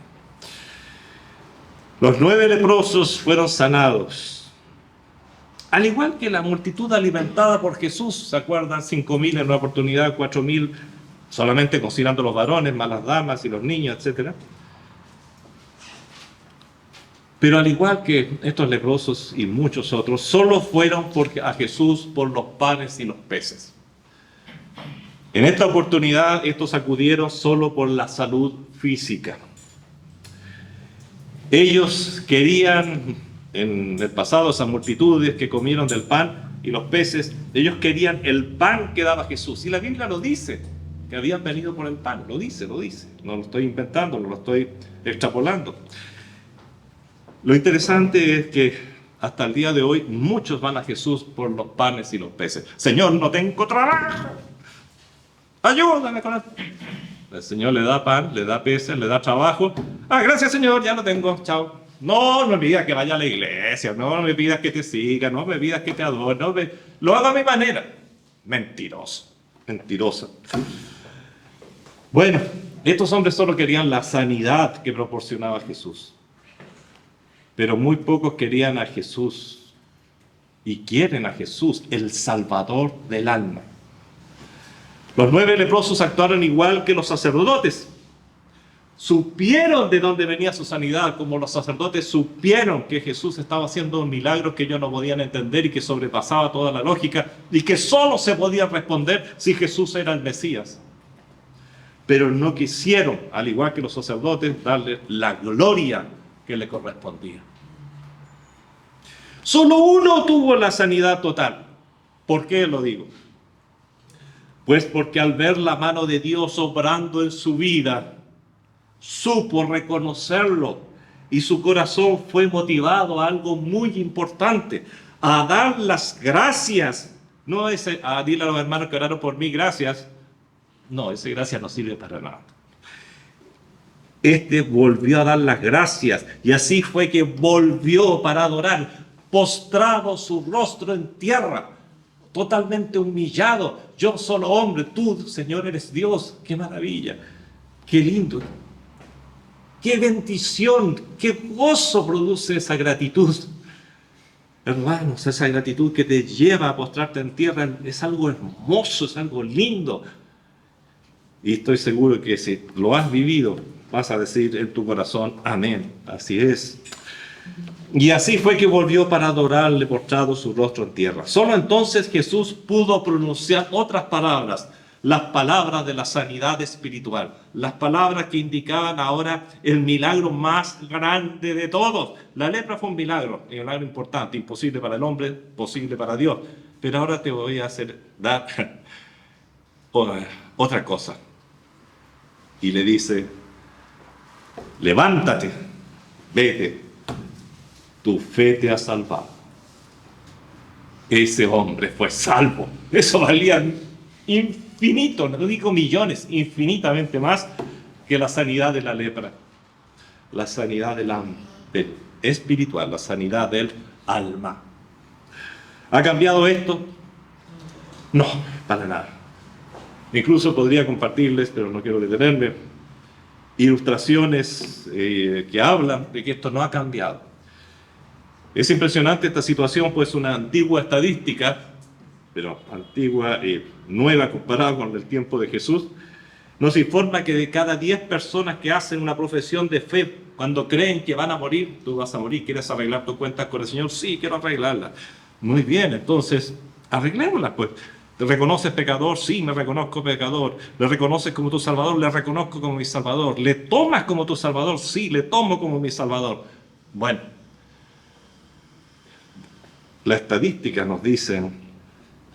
Los 9 leprosos fueron sanados, al igual que la multitud alimentada por Jesús. ¿Se acuerdan? 5.000 en una oportunidad, 4.000 solamente considerando los varones, más las damas y los niños, etc. Pero al igual que estos leprosos y muchos otros, solo fueron a Jesús por los panes y los peces. En esta oportunidad, estos acudieron solo por la salud física. Ellos querían, en el pasado, esas multitudes que comieron del pan y los peces, ellos querían el pan que daba Jesús. Y la Biblia lo dice, que habían venido por el pan. Lo dice. No lo estoy inventando, no lo estoy extrapolando. Lo interesante es que hasta el día de hoy muchos van a Jesús por los panes y los peces. Señor, no tengo trabajo. Ayúdame con esto. El Señor le da pan, le da peces, le da trabajo. Gracias, Señor, ya lo tengo, chao. No me pidas que vaya a la iglesia, no me pidas que te siga, no me pidas que te adore, lo hago a mi manera. Mentiroso, mentirosa. Bueno, estos hombres solo querían la sanidad que proporcionaba Jesús. Pero muy pocos querían a Jesús y quieren a Jesús, el Salvador del alma. Los 9 leprosos actuaron igual que los sacerdotes. Supieron de dónde venía su sanidad, como los sacerdotes supieron que Jesús estaba haciendo milagros que ellos no podían entender y que sobrepasaba toda la lógica y que solo se podían responder si Jesús era el Mesías. Pero no quisieron, al igual que los sacerdotes, darle la gloria que le correspondía. Solo uno tuvo la sanidad total. ¿Por qué lo digo? Pues porque al ver la mano de Dios obrando en su vida, supo reconocerlo y su corazón fue motivado a algo muy importante, a dar las gracias. No ese, a dile a los hermanos que oraron por mí, gracias. No, ese gracias no sirve para nada. Este volvió a dar las gracias y así fue que volvió para adorar, postrado su rostro en tierra. totalmente humillado. Yo solo hombre, tú, Señor, eres Dios. ¡Qué maravilla! ¡Qué lindo! ¡Qué bendición! ¡Qué gozo produce esa gratitud! Hermanos, esa gratitud que te lleva a postrarte en tierra es algo hermoso, es algo lindo. Y estoy seguro que si lo has vivido, vas a decir en tu corazón, amén, así es. Y así fue que volvió para adorarle postrado su rostro en tierra. Solo entonces Jesús pudo pronunciar otras palabras, las palabras de la sanidad espiritual, las palabras que indicaban ahora el milagro más grande de todos. La lepra fue un milagro importante, imposible para el hombre, posible para Dios. Pero ahora te voy a dar otra cosa. Y le dice, levántate, vete, tu fe te ha salvado. Ese hombre fue salvo. Eso valía infinito, no digo millones, infinitamente más que la sanidad de la lepra, la sanidad del espiritual, la sanidad del alma. ¿Ha cambiado esto? No, para nada. Incluso podría compartirles, pero no quiero detenerme, ilustraciones que hablan de que esto no ha cambiado. Es impresionante esta situación, pues una antigua estadística, pero antigua y nueva comparada con el tiempo de Jesús, nos informa que de cada 10 personas que hacen una profesión de fe, cuando creen que van a morir, tú vas a morir, ¿quieres arreglar tus cuentas con el Señor? Sí, quiero arreglarlas. Muy bien, entonces, arreglémoslas, pues. ¿Te reconoces pecador? Sí, me reconozco pecador. ¿Le reconoces como tu Salvador? Le reconozco como mi Salvador. ¿Le tomas como tu Salvador? Sí, le tomo como mi Salvador. Bueno, la estadística nos dice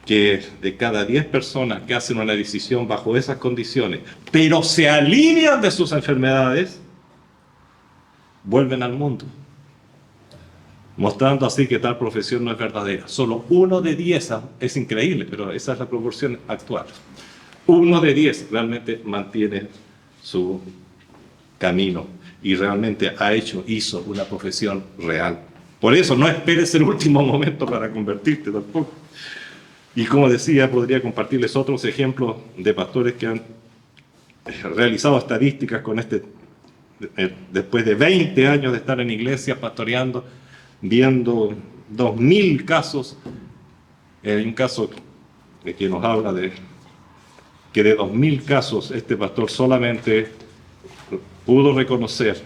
que de cada 10 personas que hacen una decisión bajo esas condiciones, pero se alivian de sus enfermedades, vuelven al mundo, mostrando así que tal profesión no es verdadera. Solo 1 de 10, es increíble, pero esa es la proporción actual. 1 de 10 realmente mantiene su camino y realmente hizo una profesión real. Por eso no esperes el último momento para convertirte tampoco. Y como decía, podría compartirles otros ejemplos de pastores que han realizado estadísticas con después de 20 años de estar en iglesia pastoreando, viendo 2.000 casos. Hay un caso que nos habla de que de 2.000 casos este pastor solamente pudo reconocer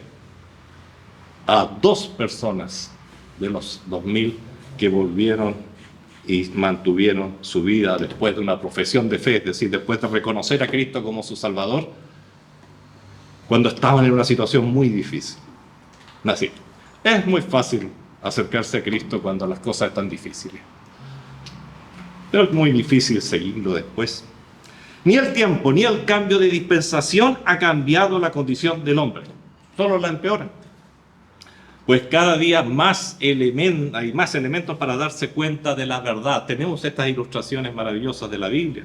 a 2 personas de los 2.000 que volvieron y mantuvieron su vida después de una profesión de fe, es decir, después de reconocer a Cristo como su Salvador, cuando estaban en una situación muy difícil. Así, es muy fácil acercarse a Cristo cuando las cosas están difíciles, pero es muy difícil seguirlo después. Ni el tiempo ni el cambio de dispensación ha cambiado la condición del hombre, solo la empeora. Pues cada día hay más elementos para darse cuenta de la verdad. Tenemos estas ilustraciones maravillosas de la Biblia,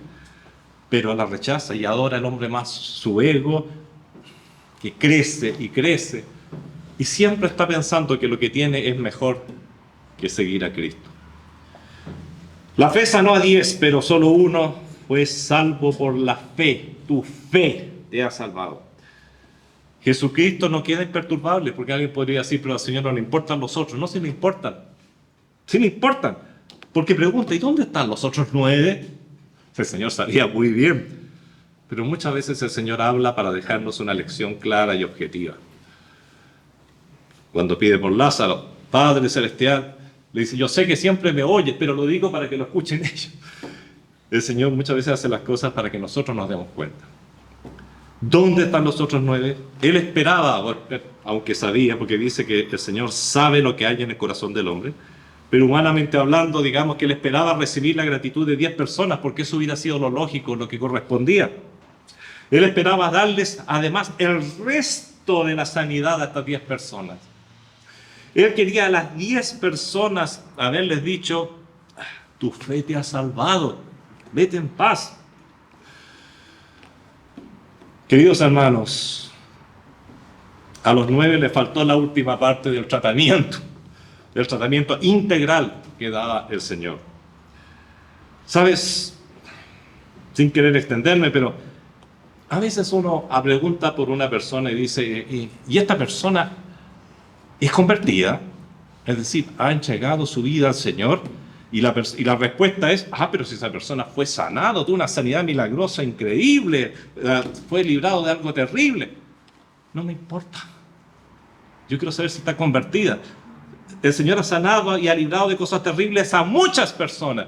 pero la rechaza y adora el hombre más su ego, que crece y crece, y siempre está pensando que lo que tiene es mejor que seguir a Cristo. La fe sanó a 10, pero solo 1 fue salvo por la fe. Tu fe te ha salvado. Jesucristo no queda imperturbable, porque alguien podría decir, pero al Señor no le importan los otros. No, sí le importan. Sí le importan. Porque pregunta, ¿y dónde están los otros 9? El Señor sabía muy bien. Pero muchas veces el Señor habla para dejarnos una lección clara y objetiva. Cuando pide por Lázaro, Padre Celestial, le dice, yo sé que siempre me oyes, pero lo digo para que lo escuchen ellos. El Señor muchas veces hace las cosas para que nosotros nos demos cuenta. ¿Dónde están los otros 9? Él esperaba, aunque sabía, porque dice que el Señor sabe lo que hay en el corazón del hombre, pero humanamente hablando, digamos que él esperaba recibir la gratitud de 10 personas, porque eso hubiera sido lo lógico, lo que correspondía. Él esperaba darles, además, el resto de la sanidad a estas 10 personas. Él quería a las 10 personas haberles dicho, tu fe te ha salvado, vete en paz. Queridos hermanos, a los 9 les faltó la última parte del tratamiento integral que daba el Señor. ¿Sabes? Sin querer extenderme, pero a veces uno pregunta por una persona y dice, ¿y esta persona es convertida? Es decir, ¿ha entregado su vida al Señor? Y la respuesta es, pero si esa persona fue sanado, tuvo una sanidad milagrosa increíble, fue librado de algo terrible. No me importa. Yo quiero saber si está convertida. El Señor ha sanado y ha librado de cosas terribles a muchas personas,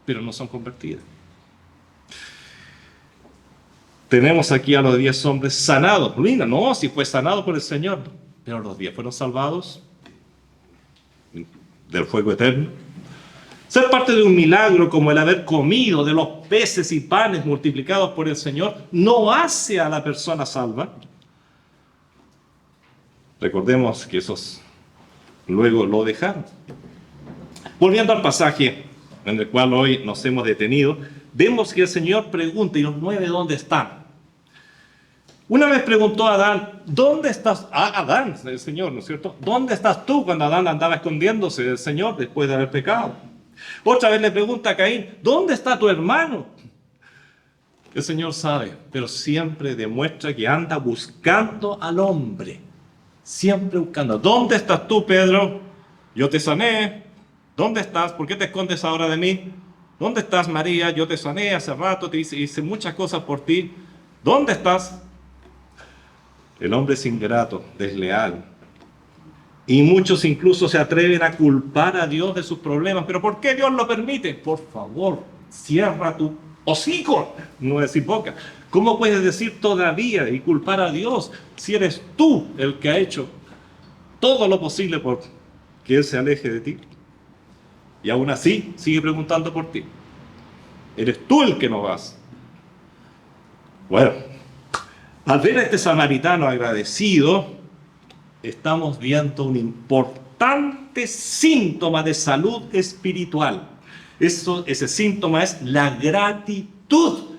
pero no son convertidas. Tenemos aquí a los 10 hombres sanados. Ruina, no, si fue sanado por el Señor, pero los 10 fueron salvados del fuego eterno. Ser parte de un milagro como el haber comido de los peces y panes multiplicados por el Señor no hace a la persona salva. Recordemos que esos luego lo dejaron. Volviendo al pasaje en el cual hoy nos hemos detenido, vemos que el Señor pregunta, ¿y los 9 dónde están? Una vez preguntó a Adán, ¿dónde estás? Adán, el Señor, ¿no es cierto? ¿Dónde estás tú cuando Adán andaba escondiéndose del Señor después de haber pecado? Otra vez le pregunta a Caín, ¿dónde está tu hermano? El Señor sabe, pero siempre demuestra que anda buscando al hombre. Siempre buscando. ¿Dónde estás tú, Pedro? Yo te sané. ¿Dónde estás? ¿Por qué te escondes ahora de mí? ¿Dónde estás, María? Yo te sané hace rato, te hice muchas cosas por ti. ¿Dónde estás? El hombre es ingrato, desleal. Y muchos incluso se atreven a culpar a Dios de sus problemas. ¿Pero por qué Dios lo permite? Por favor, cierra tu hocico, no decir boca. ¿Cómo puedes decir todavía y culpar a Dios si eres tú el que ha hecho todo lo posible por que Él se aleje de ti? Y aún así sigue preguntando por ti. Eres tú el que no vas. Bueno, al ver a este samaritano agradecido, estamos viendo un importante síntoma de salud espiritual. Ese síntoma es la gratitud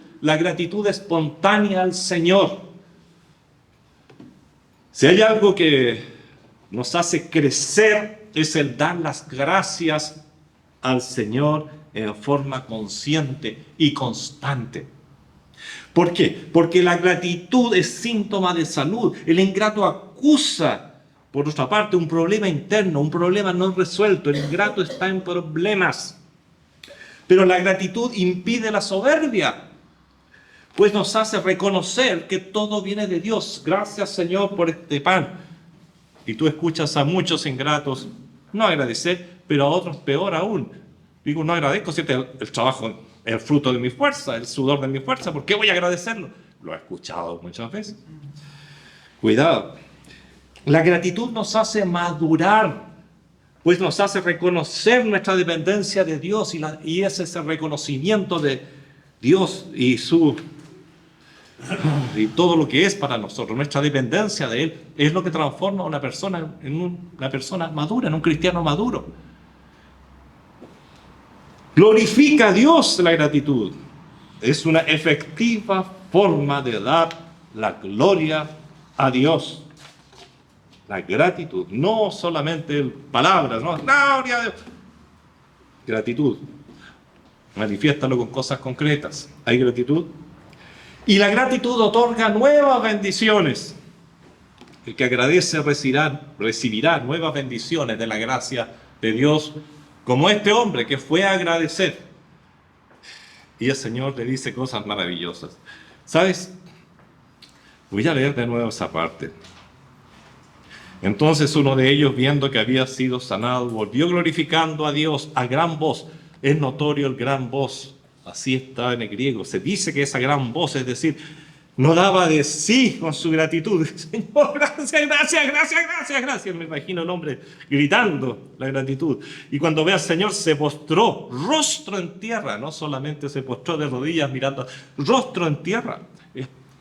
espontánea al Señor. Si hay algo que nos hace crecer, es el dar las gracias al Señor en forma consciente y constante. ¿Por qué? Porque la gratitud es síntoma de salud. El ingrato acusa, por otra parte, un problema interno, un problema no resuelto. El ingrato está en problemas. Pero la gratitud impide la soberbia, pues nos hace reconocer que todo viene de Dios. Gracias, Señor, por este pan. Y tú escuchas a muchos ingratos no agradecer, pero a otros peor aún. Digo, no agradezco si el trabajo es el fruto de mi fuerza, el sudor de mi fuerza. ¿Por qué voy a agradecerlo? Lo he escuchado muchas veces. Cuidado. La gratitud nos hace madurar, pues nos hace reconocer nuestra dependencia de Dios y es ese reconocimiento de Dios y todo lo que es para nosotros, nuestra dependencia de Él, es lo que transforma a una persona en una persona madura, en un cristiano maduro. Glorifica a Dios la gratitud. Es una efectiva forma de dar la gloria a Dios. La gratitud, no solamente palabras, no, gloria a Dios. Gratitud. Manifiéstalo con cosas concretas. Hay gratitud. Y la gratitud otorga nuevas bendiciones. El que agradece recibirá nuevas bendiciones de la gracia de Dios, como este hombre que fue a agradecer. Y el Señor le dice cosas maravillosas. ¿Sabes? Voy a leer de nuevo esa parte. Entonces uno de ellos, viendo que había sido sanado, volvió glorificando a Dios a gran voz. Es notorio el gran voz. Así está en el griego. Se dice que esa gran voz, es decir, no daba de sí con su gratitud. Señor, gracias, gracias, gracias, gracias, gracias. Me imagino el hombre gritando la gratitud. Y cuando ve al Señor, se postró, rostro en tierra. No solamente se postró de rodillas mirando, rostro en tierra.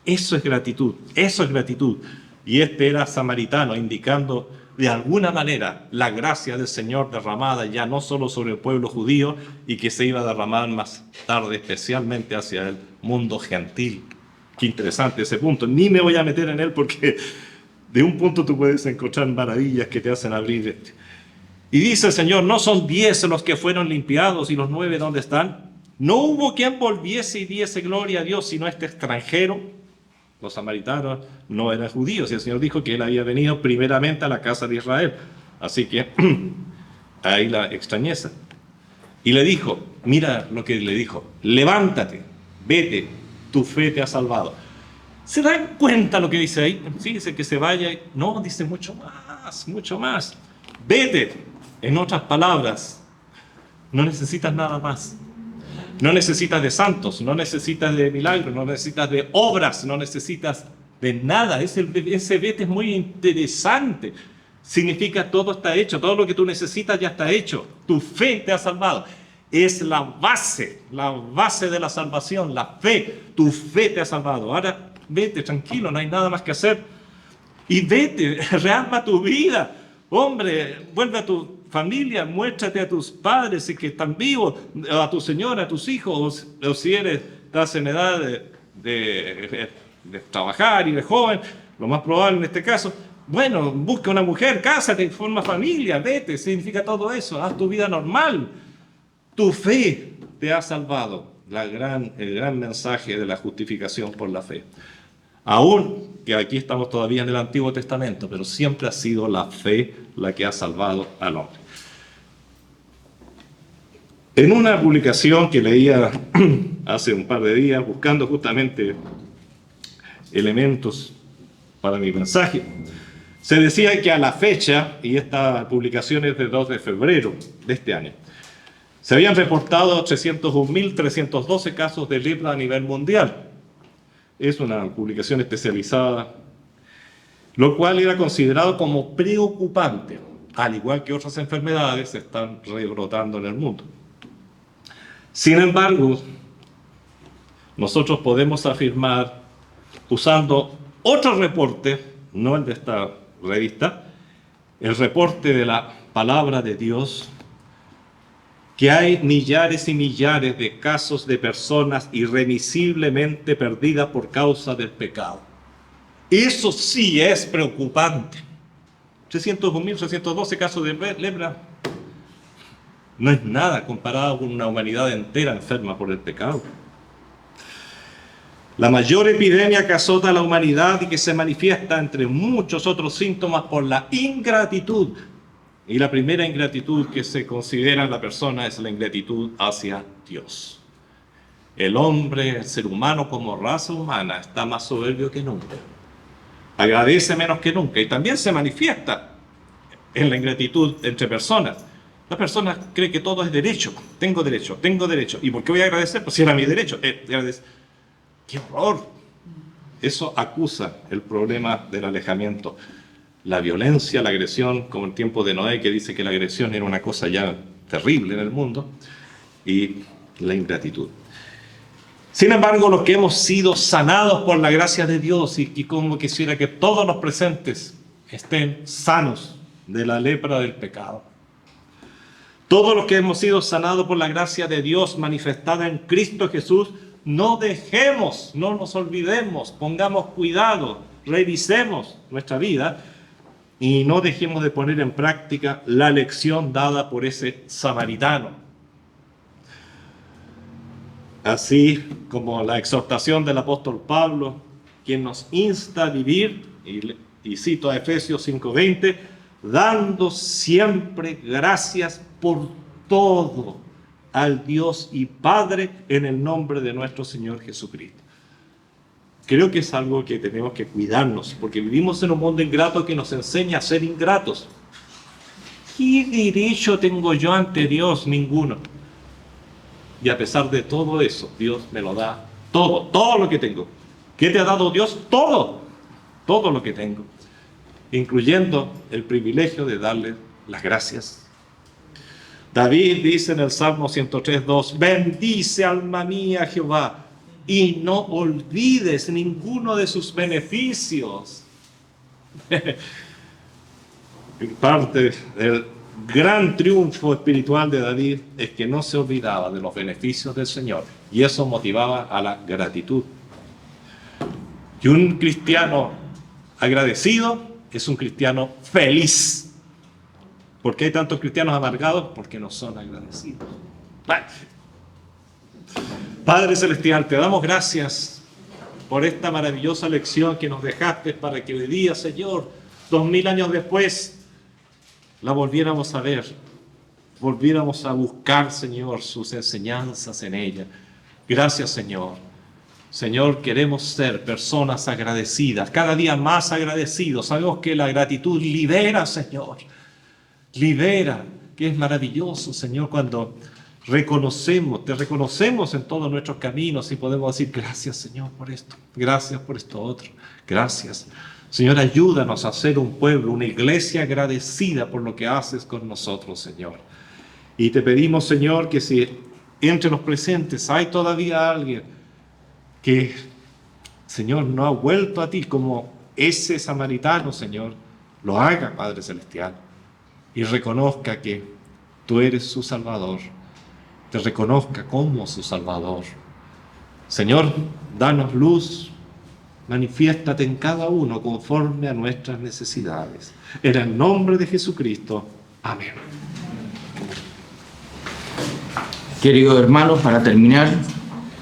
Eso es gratitud, eso es gratitud. Y este era samaritano, indicando de alguna manera la gracia del Señor derramada ya no solo sobre el pueblo judío y que se iba a derramar más tarde especialmente hacia el mundo gentil. Qué interesante ese punto. Ni me voy a meter en él porque de un punto tú puedes encontrar maravillas que te hacen abrir. Y dice el Señor, ¿no son 10 los que fueron limpiados y los 9 dónde están? No hubo quien volviese y diese gloria a Dios sino este extranjero. Los samaritanos no eran judíos y el Señor dijo que Él había venido primeramente a la casa de Israel. Así que ahí la extrañeza. Y le dijo, mira lo que le dijo, levántate, vete, tu fe te ha salvado. ¿Se dan cuenta lo que dice ahí? Sí, dice que se vaya. No, dice mucho más, mucho más. Vete. En otras palabras, no necesitas nada más. No necesitas de santos, no necesitas de milagros, no necesitas de obras, no necesitas de nada. Ese vete es muy interesante. Significa todo está hecho, todo lo que tú necesitas ya está hecho. Tu fe te ha salvado. Es la base de la salvación, la fe. Tu fe te ha salvado. Ahora vete, tranquilo, no hay nada más que hacer. Y vete, rearma tu vida. Hombre, vuelve a tu familia, muéstrate a tus padres si que están vivos, a tu señora, a tus hijos, o si estás en edad de trabajar y de joven, lo más probable en este caso. Bueno, busca una mujer, cásate, forma familia, vete, significa todo eso, haz tu vida normal. Tu fe te ha salvado, el gran mensaje de la justificación por la fe. Aún que aquí estamos todavía en el Antiguo Testamento, pero siempre ha sido la fe la que ha salvado al hombre. En una publicación que leía hace un par de días, buscando justamente elementos para mi mensaje, se decía que a la fecha, y esta publicación es de 2 de febrero de este año, se habían reportado 301.312 casos de lepra a nivel mundial. Es una publicación especializada, lo cual era considerado como preocupante, al igual que otras enfermedades se están rebrotando en el mundo. Sin embargo, nosotros podemos afirmar, usando otro reporte, no el de esta revista, el reporte de la palabra de Dios, que hay millares y millares de casos de personas irremisiblemente perdidas por causa del pecado. Eso sí es preocupante. 301.312 casos de lepra no es nada comparado con una humanidad entera enferma por el pecado. La mayor epidemia que azota a la humanidad y que se manifiesta entre muchos otros síntomas por la ingratitud. Y la primera ingratitud que se considera en la persona es la ingratitud hacia Dios. El hombre, el ser humano como raza humana, está más soberbio que nunca. Agradece menos que nunca y también se manifiesta en la ingratitud entre personas. La persona cree que todo es derecho. Tengo derecho, tengo derecho. ¿Y por qué voy a agradecer? Pues si era mi derecho. ¡Qué horror! Eso acusa el problema del alejamiento. La violencia, la agresión, como en tiempo de Noé, que dice que la agresión era una cosa ya terrible en el mundo, y la ingratitud. Sin embargo, los que hemos sido sanados por la gracia de Dios, y como quisiera que todos los presentes estén sanos de la lepra del pecado. Todos los que hemos sido sanados por la gracia de Dios manifestada en Cristo Jesús, no dejemos, no nos olvidemos, pongamos cuidado, revisemos nuestra vida y no dejemos de poner en práctica la lección dada por ese samaritano. Así como la exhortación del apóstol Pablo, quien nos insta a vivir, y cito a Efesios 5:20, dando siempre gracias por todo al Dios y Padre en el nombre de nuestro Señor Jesucristo. Creo que es algo que tenemos que cuidarnos, porque vivimos en un mundo ingrato que nos enseña a ser ingratos. ¿Qué derecho tengo yo ante Dios? Ninguno. Y a pesar de todo eso, Dios me lo da todo, todo lo que tengo. ¿Qué te ha dado Dios? Todo, todo lo que tengo, incluyendo el privilegio de darle las gracias. David dice en el Salmo 103:2, bendice alma mía Jehová y no olvides ninguno de sus beneficios. Parte del gran triunfo espiritual de David es que no se olvidaba de los beneficios del Señor y eso motivaba a la gratitud. Y un cristiano agradecido es un cristiano feliz. ¿Por qué hay tantos cristianos amargados? Porque no son agradecidos. Padre Celestial, te damos gracias por esta maravillosa lección que nos dejaste para que hoy día, Señor, 2000 años después, la volviéramos a ver, volviéramos a buscar, Señor, sus enseñanzas en ella. Gracias, Señor. Señor, queremos ser personas agradecidas, cada día más agradecidos. Sabemos que la gratitud libera, Señor. Libera, que es maravilloso, Señor, cuando te reconocemos en todos nuestros caminos y podemos decir gracias, Señor, por esto, gracias por esto otro, gracias. Señor, ayúdanos a ser un pueblo, una iglesia agradecida por lo que haces con nosotros, Señor. Y te pedimos, Señor, que si entre los presentes hay todavía alguien que, Señor, no ha vuelto a ti como ese samaritano, Señor, lo haga, Padre Celestial, y reconozca que tú eres su Salvador, te reconozca como su Salvador. Señor, danos luz, manifiéstate en cada uno conforme a nuestras necesidades. En el nombre de Jesucristo. Amén. Queridos hermanos, para terminar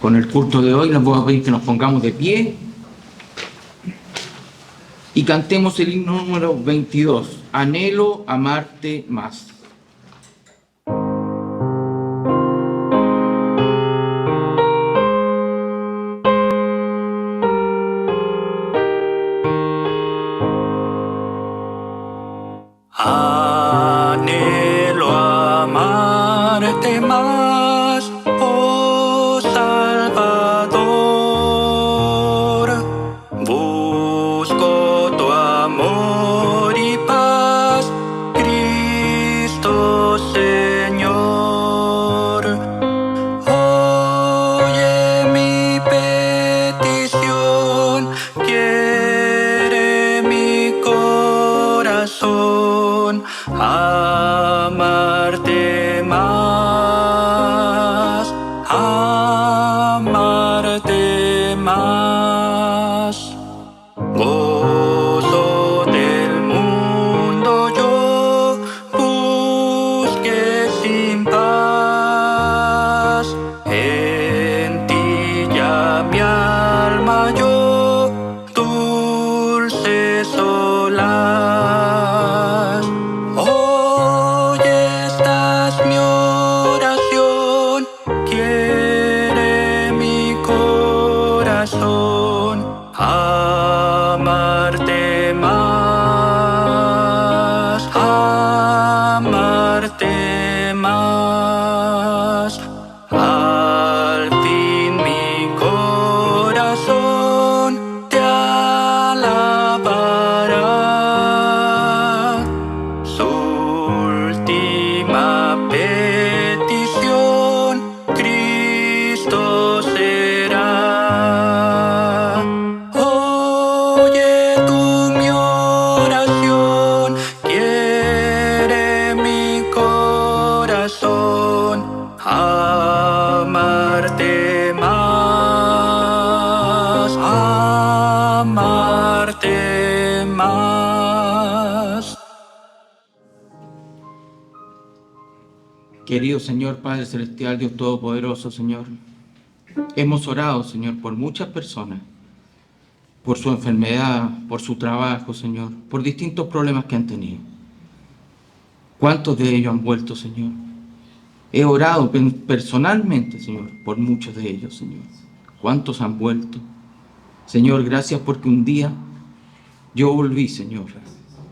con el culto de hoy, les voy a pedir que nos pongamos de pie y cantemos el himno número 22, Anhelo amarte más. Anhelo amarte más, oh Salvador. Busco tu amor y paz, Cristo Señor. Oye mi petición, quiere mi corazón amarte más, amarte más. Gozo del mundo yo busqué sin paz, en ti ya mi alma yo dulce solaz. Hoy esta es mi oración, quiere mi corazón amarte más, amarte más. Al fin mi corazón te alabará. Su última petición, Cristo será. Oye tú mi oración, quiere mi corazón amarte más, amarte más. Querido Señor, Padre Celestial, Dios Todopoderoso, Señor, hemos orado, Señor, por muchas personas, por su enfermedad, por su trabajo, Señor, por distintos problemas que han tenido. ¿Cuántos de ellos han vuelto, Señor? He orado personalmente, Señor, por muchos de ellos, Señor. ¿Cuántos han vuelto? Señor, gracias porque un día yo volví, Señor,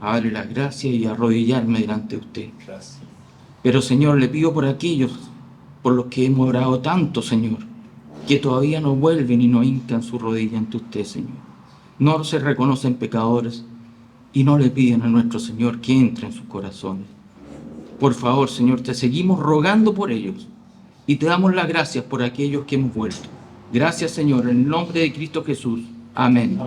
a darle las gracias y a arrodillarme delante de usted. Pero, Señor, le pido por aquellos por los que hemos orado tanto, Señor, que todavía no vuelven y no hincan su rodilla ante usted, Señor. No se reconocen pecadores y no le piden a nuestro Señor que entre en sus corazones. Por favor, Señor, te seguimos rogando por ellos y te damos las gracias por aquellos que hemos vuelto. Gracias, Señor, en el nombre de Cristo Jesús. Amén.